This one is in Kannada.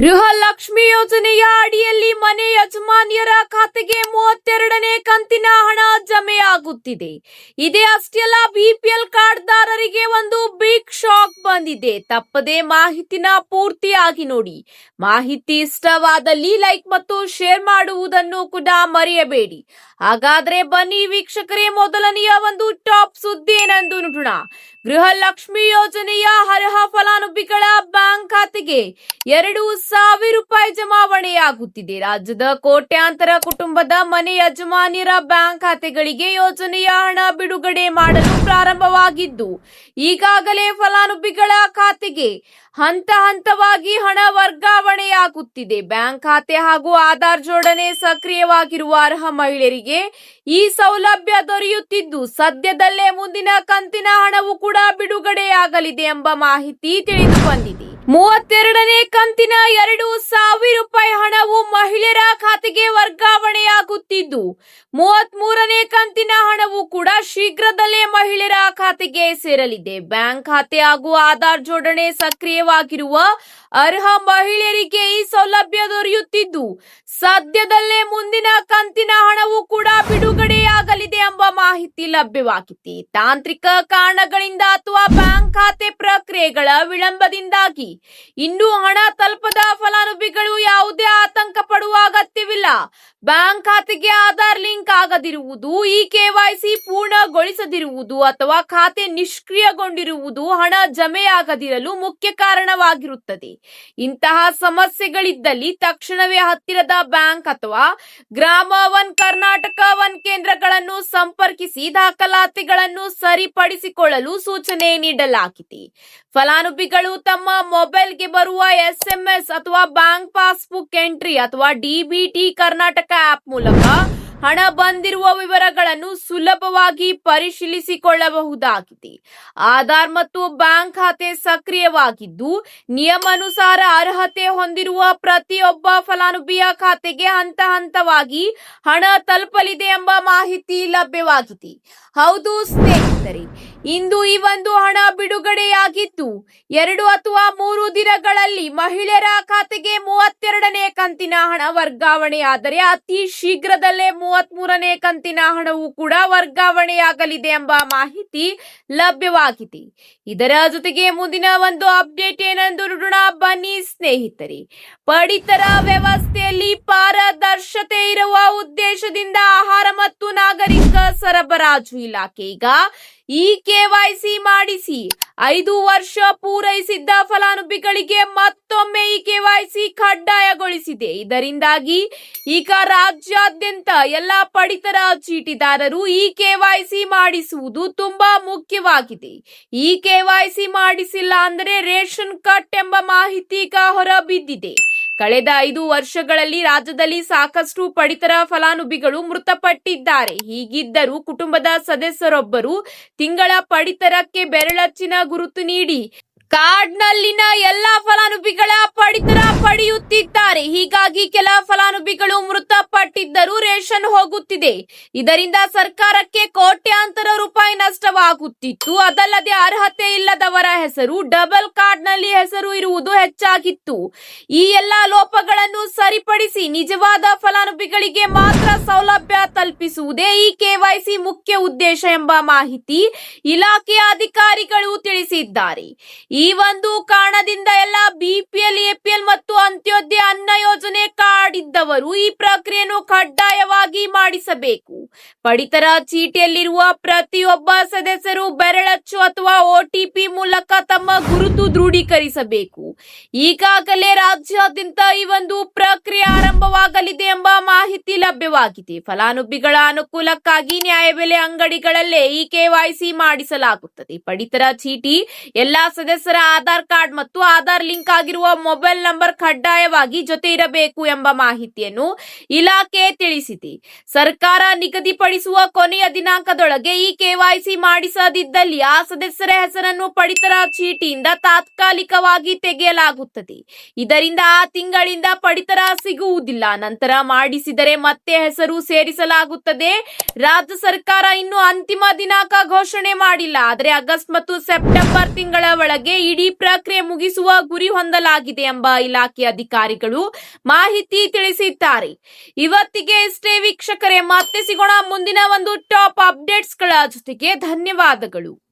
ಗೃಹಲಕ್ಷ್ಮಿ ಯೋಜನೆಯ ಅಡಿಯಲ್ಲಿ ಮನೆ ಯಜಮಾನಿಯರ ಖಾತೆಗೆ 32ನೇ ಕಂತಿನ ಹಣ ಜಮೆಯಾಗುತ್ತಿದೆ. ಇದೇ ಅಷ್ಟೇ ಅಲ್ಲ, ಬಿಪಿಎಲ್ ಕಾರ್ಡ್ದಾರರಿಗೆ ಒಂದು ಬಿಗ್ ಶಾಕ್ ಬಂದಿದೆ. ತಪ್ಪದೆ ಮಾಹಿತಿನ ಪೂರ್ತಿಯಾಗಿ ನೋಡಿ. ಮಾಹಿತಿ ಇಷ್ಟವಾದಲ್ಲಿ ಲೈಕ್ ಮತ್ತು ಶೇರ್ ಮಾಡುವುದನ್ನು ಕೂಡ ಮರೆಯಬೇಡಿ. ಹಾಗಾದ್ರೆ ಬನ್ನಿ ವೀಕ್ಷಕರೇ, ಮೊದಲನೆಯ ಒಂದು ಟಾಪ್ ಸುದ್ದಿ ಏನೆಂದು ನೋಡೋಣ. ಗೃಹಲಕ್ಷ್ಮಿ ಯೋಜನೆಯ ಅರ್ಹ ಫಲಾನುಭವಿಗಳ ಬ್ಯಾಂಕ್ ಖಾತೆಗೆ 2,000 ರೂಪಾಯಿ ಜಮಾವಣೆಯಾಗುತ್ತಿದೆ. ರಾಜ್ಯದ ಕೋಟ್ಯಾಂತರ ಕುಟುಂಬದ ಮನೆ ಯಜಮಾನಿಯರ ಬ್ಯಾಂಕ್ ಖಾತೆಗಳಿಗೆ ಯೋಜನೆಯ ಹಣ ಬಿಡುಗಡೆ ಮಾಡಲು ಪ್ರಾರಂಭವಾಗಿದ್ದು, ಈಗಾಗಲೇ ಫಲಾನುಭವಿಗಳ ಖಾತೆಗೆ ಹಂತ ಹಂತವಾಗಿ ಹಣ ವರ್ಗಾವಣೆಯಾಗುತ್ತಿದೆ. ಬ್ಯಾಂಕ್ ಖಾತೆ ಹಾಗೂ ಆಧಾರ್ ಜೋಡಣೆ ಸಕ್ರಿಯವಾಗಿರುವ ಅರ್ಹ ಮಹಿಳೆಯರಿಗೆ ಈ ಸೌಲಭ್ಯ ದೊರೆಯುತ್ತಿದ್ದು, ಸದ್ಯದಲ್ಲೇ ಮುಂದಿನ ಕಂತಿನ ಹಣವು ಕೂಡ ಬಿಡುಗಡೆಯಾಗಲಿದೆ ಎಂಬ ಮಾಹಿತಿ ತಿಳಿದು ಬಂದಿದೆ. 32ನೇ ಕಂತಿನ 2,000 ರೂಪಾಯಿ ಹಣವು ಮಹಿಳೆಯರ ಖಾತೆಗೆ ವರ್ಗಾವಣೆಯಾಗುತ್ತಿದ್ದು, 33ನೇ ಕಂತಿನ ಹಣವು ಕೂಡ ಶೀಘ್ರದಲ್ಲೇ ಮಹಿಳೆಯರ ಖಾತೆಗೆ ಸೇರಲಿದೆ. ಬ್ಯಾಂಕ್ ಖಾತೆ ಹಾಗೂ ಆಧಾರ್ ಜೋಡಣೆ ಸಕ್ರಿಯವಾಗಿರುವ ಅರ್ಹ ಮಹಿಳೆಯರಿಗೆ ಈ ಸೌಲಭ್ಯ ದೊರೆಯುತ್ತಿದ್ದು, ಸದ್ಯದಲ್ಲೇ ಮುಂದಿನ ಕಂತಿನ ಹಣವು ಕೂಡ ಬಿಡುಗಡೆಯಾಗಲಿದೆ ಎಂಬ ಮಾಹಿತಿ ಲಭ್ಯವಾಗಿದೆ. ತಾಂತ್ರಿಕ ಕಾರಣಗಳಿಂದ ಅಥವಾ ಬ್ಯಾಂಕ್ ಖಾತೆ ಪ್ರಕ್ರಿಯೆಗಳ ವಿಳಂಬದಿಂದಾಗಿ ಇನ್ನೂ ಹಣ ತಲುಪದ ಫಲಾನುಭವಿಗಳು ಯಾವುದೇ ಆತಂಕ ಪಡುವ ಅಗತ್ಯವಿಲ್ಲ. ಬ್ಯಾಂಕ್ ಖಾತೆಗೆ ಆಧಾರ್ ಲಿಂಕ್ ಆಗದಿರುವುದು, ಈ ಕೆವೈಸಿ ಪೂರ್ಣಗೊಳಿಸದಿರುವುದು ಅಥವಾ ಖಾತೆ ನಿಷ್ಕ್ರಿಯಗೊಂಡಿರುವುದು ಹಣ ಜಮೆಯಾಗದಿರಲು ಮುಖ್ಯ ಕಾರಣವಾಗಿರುತ್ತದೆ. ಇಂತಹ ಸಮಸ್ಯೆಗಳಿದ್ದಲ್ಲಿ ತಕ್ಷಣವೇ ಹತ್ತಿರದ ಬ್ಯಾಂಕ್ ಅಥವಾ ಗ್ರಾಮ ಒನ್ ಕರ್ನಾಟಕ ಒನ್ ಕೇಂದ್ರಗಳನ್ನು ಸಂಪರ್ಕಿಸಿ ದಾಖಲಾತಿಗಳನ್ನು ಸರಿಪಡಿಸಿಕೊಳ್ಳಲು ಸೂಚನೆ ನೀಡಲಾಗಿದೆ. ಫಲಾನುಭವಿಗಳು ತಮ್ಮ ಮೊಬೈಲ್ಗೆ ಬರುವ SMS ಅಥವಾ ಬ್ಯಾಂಕ್ ಪಾಸ್ಬುಕ್ ಎಂಟ್ರಿ ಅಥವಾ DBT ಕರ್ನಾಟಕ ಆಪ್ ಮೂಲಕ ಹಣ ಬಂದಿರುವ ವಿವರಗಳನ್ನು ಸುಲಭವಾಗಿ ಪರಿಶೀಲಿಸಿಕೊಳ್ಳಬಹುದಾಗಿದೆ. ಆಧಾರ್ ಮತ್ತು ಬ್ಯಾಂಕ್ ಖಾತೆ ಸಕ್ರಿಯವಾಗಿದ್ದು, ನಿಯಮಾನುಸಾರ ಅರ್ಹತೆ ಹೊಂದಿರುವ ಪ್ರತಿಯೊಬ್ಬ ಫಲಾನುಭವಿಯ ಖಾತೆಗೆ ಹಂತ ಹಂತವಾಗಿ ಹಣ ತಲುಪಲಿದೆ ಎಂಬ ಮಾಹಿತಿ ಲಭ್ಯವಾಗಿದೆ. ಹೌದು ಸ್ನೇಹಿತರೆ, ಇಂದು ಈ ಒಂದು ಹಣ ಬಿಡುಗಡೆಯಾಗಿದ್ದು, 2 ಅಥವಾ 3 ದಿನಗಳಲ್ಲಿ ಮಹಿಳೆಯರ ಖಾತೆಗೆ 32ನೇ ಕಂತಿನ ಹಣ ವರ್ಗಾವಣೆಯಾದರೆ ಅತಿ ಶೀಘ್ರದಲ್ಲೇ 33ನೇ ಕಂತಿನ ಹಣವು ಕೂಡ ವರ್ಗಾವಣೆಯಾಗಲಿದೆ ಎಂಬ ಮಾಹಿತಿ ಲಭ್ಯವಾಗಿದೆ. ಇದರ ಜೊತೆಗೆ ಮುಂದಿನ ಒಂದು ಅಪ್ಡೇಟ್ ಏನೆಂದು ನೋಡೋಣ ಬನ್ನಿ ಸ್ನೇಹಿತರೆ. ಪಡಿತರ ವ್ಯವಸ್ಥೆಯಲ್ಲಿ ಪಾರದರ್ಶತೆ ಇರುವ ಉದ್ದೇಶದಿಂದ ಆಹಾರ ಮತ್ತು ನಾಗರಿಕ ಸರಬರಾಜು ಇಲಾಖೆ ಈಗ ಈ ಕೆವೈಸಿ ಮಾಡಿಸಿ 5 ವರ್ಷ ಪೂರೈಸಿದ್ದ ಫಲಾನುಭವಿಗಳಿಗೆ ಮತ್ತೊಮ್ಮೆ ಈ ಕೆವೈಸಿ ಕಡ್ಡಾಯಗೊಳಿಸಿದೆ. ಇದರಿಂದಾಗಿ ಈಗ ರಾಜ್ಯಾದ್ಯಂತ ಎಲ್ಲ ಪಡಿತರ ಚೀಟಿದಾರರು ಈ ಕೆವೈಸಿ ಮಾಡಿಸುವುದು ತುಂಬಾ ಮುಖ್ಯವಾಗಿದೆ. ಈ ಕೆವೈಸಿ ಮಾಡಿಸಿಲ್ಲ ಅಂದರೆ ರೇಷನ್ ಕಟ್ ಎಂಬ ಮಾಹಿತಿ ಈಗ ಹೊರಬಿದ್ದಿದೆ. ಕಳೆದ 5 ವರ್ಷಗಳಲ್ಲಿ ರಾಜ್ಯದಲ್ಲಿ ಸಾಕಷ್ಟು ಪಡಿತರ ಫಲಾನುಭವಿಗಳು ಮೃತಪಟ್ಟಿದ್ದಾರೆ. ಹೀಗಿದ್ದರೂ ಕುಟುಂಬದ ಸದಸ್ಯರೊಬ್ಬರು ತಿಂಗಳ ಪಡಿತರಕ್ಕೆ ಬೆರಳಚ್ಚಿನ ಗುರುತು ನೀಡಿ ಕಾರ್ಡ್ನಲ್ಲಿನ ಎಲ್ಲಾ ಫಲಾನುಭವಿಗಳ ಪಡಿತರ ಪಡೆಯುತ್ತಿದ್ದಾರೆ. ಹೀಗಾಗಿ ಕೆಲ ಫಲಾನುಭವಿಗಳು ಮೃತಪಟ್ಟಿದ್ದರೂ ರೇಷನ್ ಹೋಗುತ್ತಿದೆ. ಇದರಿಂದ ಸರ್ಕಾರಕ್ಕೆ ಕೋಟ್ಯಾಂತರ ರೂಪಾಯಿ ನಷ್ಟವಾಗುತ್ತಿತ್ತು. ಅದಲ್ಲದೆ ಅರ್ಹತೆ ಇಲ್ಲದವರ ಹೆಸರು ಡಬಲ್ ಕಾರ್ಡ್ನಲ್ಲಿ ಹೆಸರು ಇರುವುದು ಹೆಚ್ಚಾಗಿತ್ತು. ಈ ಎಲ್ಲಾ ಲೋಪಗಳನ್ನು ಸರಿಪಡಿಸಿ ನಿಜವಾದ ಫಲಾನುಭವಿಗಳಿಗೆ ಮಾತ್ರ ಸೌಲಭ್ಯ ತಲುಪಿಸುವುದೇ ಈ ಕೆವೈಸಿ ಮುಖ್ಯ ಉದ್ದೇಶ ಎಂಬ ಮಾಹಿತಿ ಇಲಾಖೆಯ ಅಧಿಕಾರಿಗಳು ತಿಳಿಸಿದ್ದಾರೆ. ಈ ಒಂದು ಕಾರಣದಿಂದ ಎಲ್ಲ BPL, APL ಮತ್ತು ಅಂತ್ಯೋದಯ ಅನ್ನ ಯೋಜನೆ ಕಾರ್ಡ್ ಇದ್ದವರು ಈ ಪ್ರಕ್ರಿಯೆಯನ್ನು ಕಡ್ಡಾಯವಾಗಿ ಮಾಡಿಸಬೇಕು. ಪಡಿತರ ಚೀಟಿಯಲ್ಲಿರುವ ಪ್ರತಿಯೊಬ್ಬ ಸದಸ್ಯರು ಬೆರಳಚ್ಚು ಅಥವಾ OTP ಮೂಲಕ ತಮ್ಮ ಗುರುತು ದೃಢೀಕರಿಸಬೇಕು. ಈಗಾಗಲೇ ರಾಜ್ಯಾದ್ಯಂತ ಈ ಒಂದು ಪ್ರಕ್ರಿಯೆ ಆರಂಭವಾಗಲಿದೆ ಎಂಬ ಮಾಹಿತಿ ಲಭ್ಯವಾಗಿದೆ. ಫಲಾನುಭವಿಗಳ ಅನುಕೂಲಕ್ಕಾಗಿ ನ್ಯಾಯಬೆಲೆ ಅಂಗಡಿಗಳಲ್ಲೇ ಈ ಕೆವೈಸಿ ಮಾಡಿಸಲಾಗುತ್ತದೆ. ಪಡಿತರ ಚೀಟಿ ಎಲ್ಲಾ ಸದಸ್ಯರ ಆಧಾರ್ ಕಾರ್ಡ್ ಮತ್ತು ಆಧಾರ್ ಲಿಂಕ್ ಆಗಿರುವ ಮೊಬೈಲ್ ನಂಬರ್ ಕಡ್ಡಾಯವಾಗಿ ಜೊತೆ ಇರಬೇಕು ಎಂಬ ಮಾಹಿತಿಯನ್ನು ಇಲಾಖೆ ತಿಳಿಸಿದೆ. ಸರ್ಕಾರ ನಿಗದಿಪಡಿಸುವ ಕೊನೆಯ ದಿನಾಂಕದೊಳಗೆ ಈ ಕೆವೈಸಿ ಮಾಡಿಸದಿದ್ದಲ್ಲಿ ಆ ಸದಸ್ಯರ ಹೆಸರನ್ನು ಪಡಿತರ ಚೀಟಿಯಿಂದ ತಾತ್ಕಾಲಿಕವಾಗಿ ತೆಗೆಯಲಾಗುತ್ತದೆ. ಇದರಿಂದ ಆ ತಿಂಗಳಿಂದ ಪಡಿತರ ಸಿಗುವುದಿಲ್ಲ. ನಂತರ ಮಾಡಿಸಿದರೆ ಮತ್ತೆ ಹೆಸರು ಸೇರಿಸಲಾಗುತ್ತದೆ. ರಾಜ್ಯ ಸರ್ಕಾರ ಇನ್ನೂ ಅಂತಿಮ ದಿನಾಂಕ ಘೋಷಣೆ ಮಾಡಿಲ್ಲ. ಆದರೆ ಆಗಸ್ಟ್ ಮತ್ತು ಸೆಪ್ಟೆಂಬರ್ ತಿಂಗಳ ಒಳಗೆ ಇಡೀ ಪ್ರಕ್ರಿಯೆ ಮುಗಿಸುವ ಗುರಿ ಹೊಂದಲಾಗಿದೆ ಎಂಬ ಇಲಾಖೆ ಅಧಿಕಾರಿಗಳು ಮಾಹಿತಿ ತಿಳಿಸಿದ್ದಾರೆ. ಇವತ್ತಿಗೆ ಇಷ್ಟೇ ವೀಕ್ಷಕರೇ, ಮತ್ತೆ ಸಿಗೋಣ ಮುಂದಿನ ಒಂದು ಟಾಪ್ ಅಪ್ಡೇಟ್ಸ್ಗಳ ಜೊತೆಗೆ. ಧನ್ಯವಾದಗಳು.